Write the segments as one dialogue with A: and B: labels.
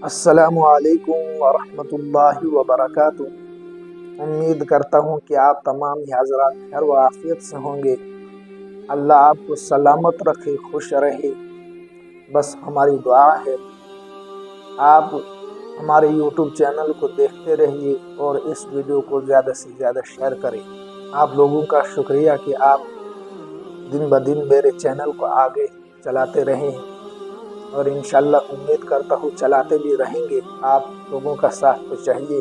A: السلام علیکم ورحمۃ اللہ وبرکاتہ۔ امید کرتا ہوں کہ آپ تمام حضرات خیر و عافیت سے ہوں گے۔ اللہ آپ کو سلامت رکھے، خوش رہے، بس ہماری دعا ہے۔ آپ ہمارے یوٹیوب چینل کو دیکھتے رہیے اور اس ویڈیو کو زیادہ سے زیادہ شیئر کریں۔ آپ لوگوں کا شکریہ کہ آپ دن بدن میرے چینل کو آگے چلاتے رہے ہیں، اور انشاءاللہ امید کرتا ہوں چلاتے بھی رہیں گے۔ آپ لوگوں کا ساتھ تو چاہیے۔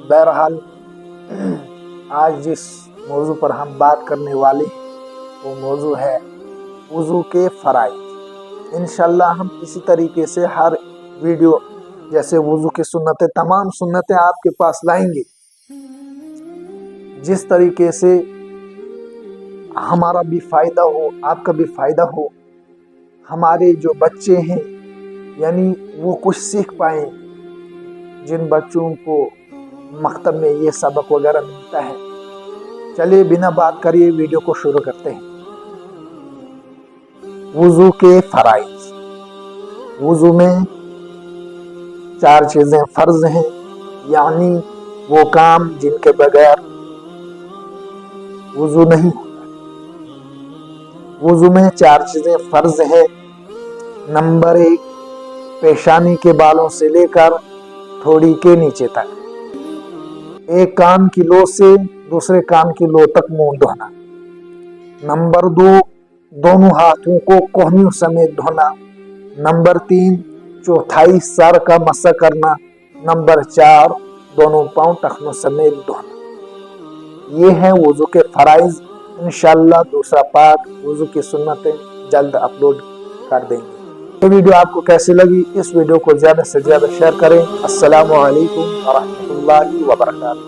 A: بہرحال آج جس موضوع پر ہم بات کرنے والے ہیں وہ موضوع ہے وضو کے فرائض۔ انشاءاللہ ہم اسی طریقے سے ہر ویڈیو جیسے وضو کی سنتیں، تمام سنتیں آپ کے پاس لائیں گے، جس طریقے سے ہمارا بھی فائدہ ہو، آپ کا بھی فائدہ ہو، ہمارے جو بچے ہیں یعنی وہ کچھ سیکھ پائیں، جن بچوں کو مکتب میں یہ سبق وغیرہ ملتا ہے۔ چلیے بنا بات کریے ویڈیو کو شروع کرتے ہیں۔ وضو کے فرائض۔ وضو میں 4 چیزیں فرض ہیں، یعنی وہ کام جن کے بغیر وضو نہیں ہوتا۔ وضو میں 4 چیزیں فرض ہیں۔ نمبر 1، پیشانی کے بالوں سے لے کر تھوڑی کے نیچے تک، ایک کان کی لو سے دوسرے کان کی لو تک منہ دھونا۔ نمبر 2، دونوں ہاتھوں کو کوہنیوں سمیت دھونا۔ نمبر 3، چوتھائی سر کا مسح کرنا۔ نمبر 4، دونوں پاؤں ٹخنوں سمیت دھونا۔ یہ ہیں وضو کے فرائض۔ انشاءاللہ دوسرا پارٹ وضو کی سنتیں جلد اپلوڈ کر دیں گے۔ یہ ویڈیو آپ کو کیسی لگی؟ اس ویڈیو کو زیادہ سے زیادہ شیئر کریں۔ السلام علیکم ورحمۃ اللہ وبرکاتہ۔